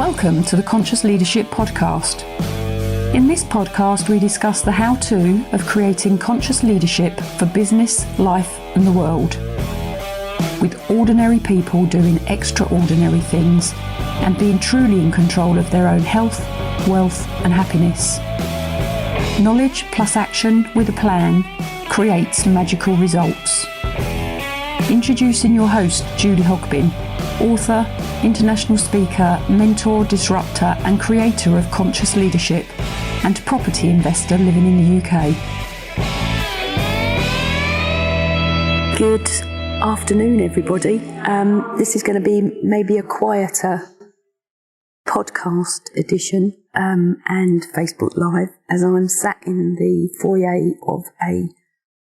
Welcome to the Conscious Leadership Podcast. In this podcast, we discuss the how-to of creating conscious leadership for business, life, and the world. With ordinary people doing extraordinary things and being truly in control of their own health, wealth, and happiness. Knowledge plus action with a plan creates magical results. Introducing your host, Julie Hogbin, author, international speaker, mentor, disruptor, and creator of conscious leadership, and property investor living in the UK. Good afternoon, everybody. This is going to be maybe a quieter podcast edition and Facebook Live, as I'm sat in the foyer of a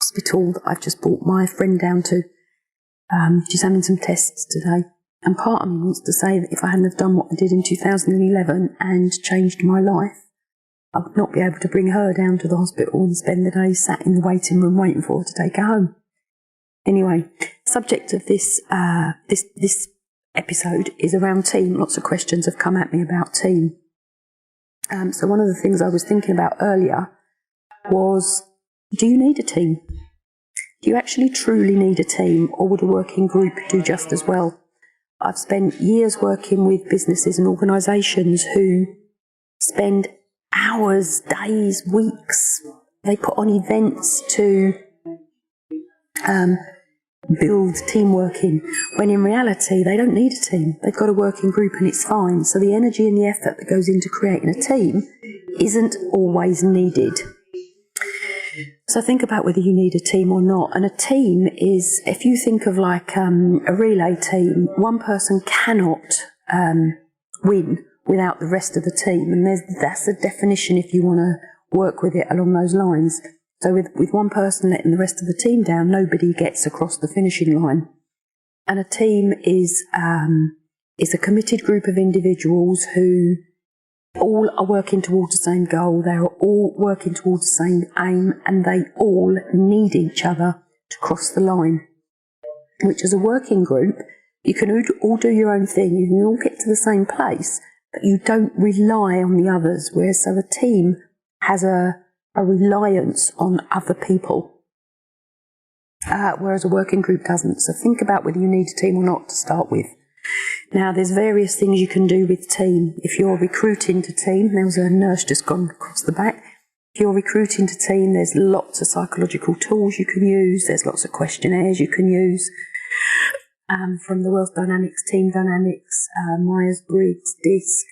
hospital that I've just brought my friend down to. She's having some tests today. And part of me wants to say that if I hadn't have done what I did in 2011 and changed my life, I would not be able to bring her down to the hospital and spend the day sat in the waiting room waiting for her to take her home. Anyway, subject of this episode is around team. Lots of questions have come at me about team. So one of the things I was thinking about earlier was, do you need a team? Do you actually truly need a team, or would a working group do just as well? I've spent years working with businesses and organisations who spend hours, days, weeks. They put on events to build team working, when in reality they don't need a team. They've got a working group and it's fine. So the energy and the effort that goes into creating a team isn't always needed. So think about whether you need a team or not. And a team is, if you think of like a relay team, one person cannot win without the rest of the team. And that's a definition if you want to work with it along those lines. So with one person letting the rest of the team down, nobody gets across the finishing line. And a team is a committed group of individuals who all are working towards the same goal. They are all working towards the same aim, and they all need each other to cross the line. Which, as a working group, you can all do your own thing. You can all get to the same place, but you don't rely on the others. Whereas, so a team has a reliance on other people, whereas a working group doesn't. So think about whether you need a team or not to start with. Now, there's various things you can do with team. If you're recruiting to team, there was a nurse just gone across the back. If you're recruiting to team, there's lots of psychological tools you can use. There's lots of questionnaires you can use. From the Wealth Dynamics, Team Dynamics, Myers-Briggs, DISC,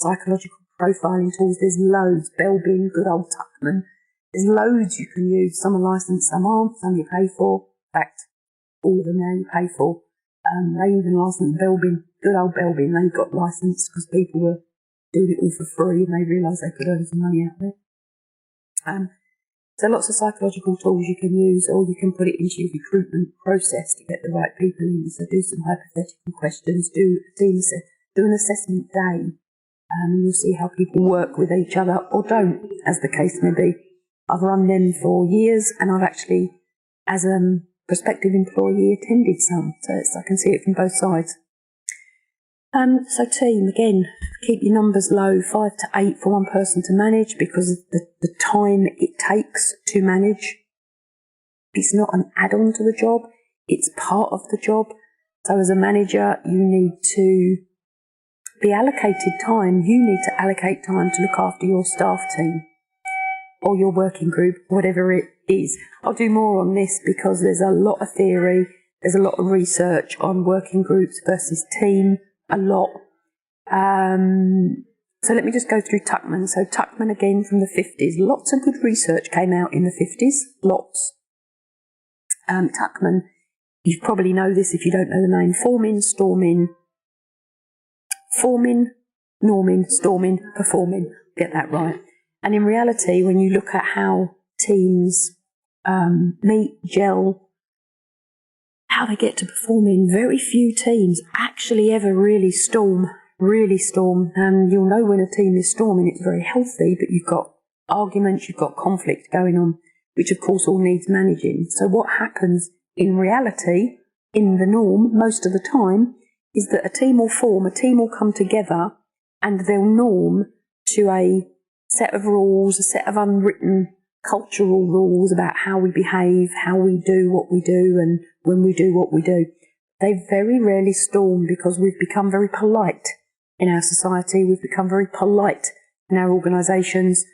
psychological profiling tools. There's loads. Belbin, good old Tuckman. There's loads you can use. Some are licensed, some aren't. Some you pay for. In fact, all of them now you pay for. They even licensed Belbin, good old Belbin. They got licensed because people were doing it all for free and they realised they could earn some money out of it. So lots of psychological tools you can use, or you can put it into your recruitment process to get the right people in. So do some hypothetical questions, do an assessment day, and you'll see how people work with each other or don't, as the case may be. I've run them for years, and I've actually, as prospective employee, attended some, so I can see it from both sides. So team, again, keep your numbers low, 5 to 8 for one person to manage, because of the time it takes to manage. It's not an add-on to the job, it's part of the job. So as a manager, you need to be allocated time. You need to allocate time to look after your staff team or your working group, whatever it is. I'll do more on this because there's a lot of theory, there's a lot of research on working groups versus team, a lot. So let me just go through Tuckman. So Tuckman, again, from the 50s. Lots of good research came out in the 50s, lots. Tuckman, you probably know this if you don't know the name, forming, norming, storming, performing. Get that right. And in reality, when you look at how teams meet, gel, how they get to performing, very few teams actually ever really storm. And you'll know when a team is storming, it's very healthy, but you've got arguments, you've got conflict going on, which of course all needs managing. So what happens in reality, in the norm, most of the time, is that a team will form, a team will come together, and they'll norm to a set of rules, a set of unwritten cultural rules about how we behave, how we do what we do, and when we do what we do. They very rarely storm because we've become very polite in our society. We've become very polite in our organisations.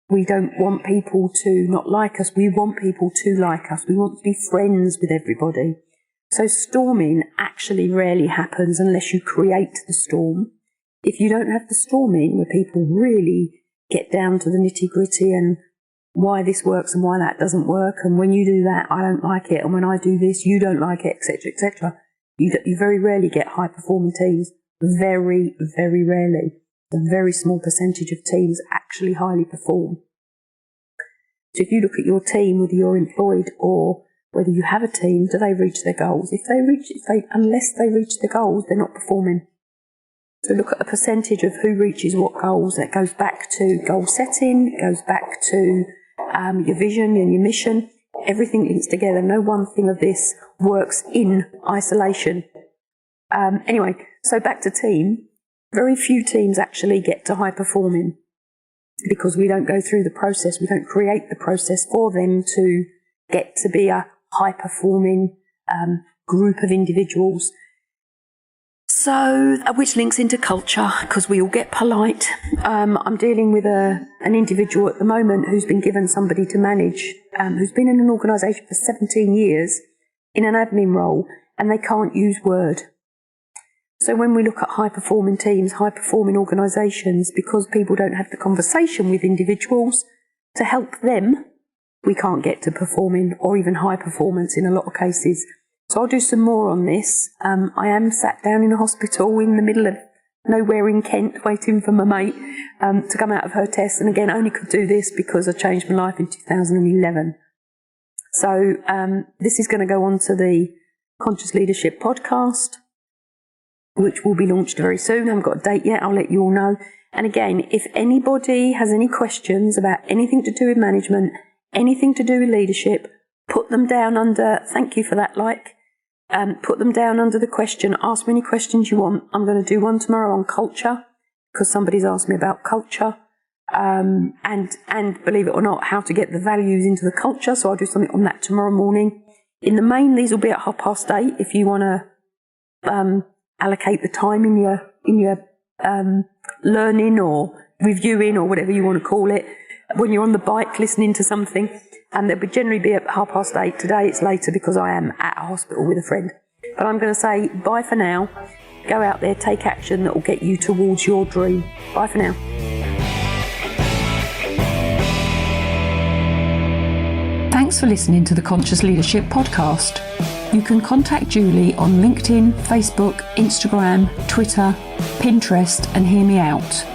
We don't want people to not like us. We want people to like us. We want to be friends with everybody. So storming actually rarely happens unless you create the storm. If you don't have the storming where people really get down to the nitty-gritty and why this works and why that doesn't work, and when you do that, I don't like it, and when I do this, you don't like it, etc., etc., you very rarely get high-performing teams. Very, very rarely. A very small percentage of teams actually highly perform. So if you look at your team, whether you're employed or whether you have a team, do they reach their goals? Unless they reach their goals, they're not performing. So look at a percentage of who reaches what goals. That goes back to goal setting, it goes back to your vision and your mission. Everything links together. No one thing of this works in isolation. Anyway, so back to team. Very few teams actually get to high performing because we don't go through the process. We don't create the process for them to get to be a high performing group of individuals. So, which links into culture, because we all get polite. I'm dealing with an individual at the moment who's been given somebody to manage, who's been in an organisation for 17 years in an admin role, and they can't use Word. So when we look at high-performing teams, high-performing organisations, because people don't have the conversation with individuals to help them, we can't get to performing or even high performance in a lot of cases. So I'll do some more on this. I am sat down in a hospital in the middle of nowhere in Kent waiting for my mate to come out of her test, and again, I only could do this because I changed my life in 2011. So this is going to go on to the Conscious Leadership podcast, which will be launched very soon. I haven't got a date yet, I'll let you all know. And again, if anybody has any questions about anything to do with management, anything to do with leadership, put them down under, thank you for that like, put them down under the question, ask me any questions you want. I'm going to do one tomorrow on culture, because somebody's asked me about culture, and believe it or not, how to get the values into the culture, so I'll do something on that tomorrow morning. In the main, these will be at 8:30 if you want to allocate the time in your learning or reviewing or whatever you want to call it, when you're on the bike listening to something. And they'll generally be at 8:30. Today it's later because I am at a hospital with a friend. But I'm going to say bye for now. Go out there, take action that will get you towards your dream. Bye for now. Thanks for listening to the Conscious Leadership podcast. You can contact Julie on LinkedIn, Facebook, Instagram, Twitter, Pinterest, and hear me out.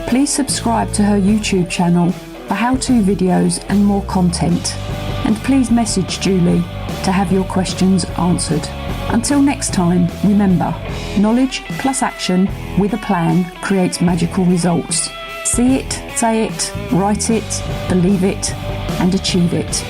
Please subscribe to her YouTube channel for how-to videos and more content. And please message Julie to have your questions answered. Until next time, remember, knowledge plus action with a plan creates magical results. See it, say it, write it, believe it, and achieve it.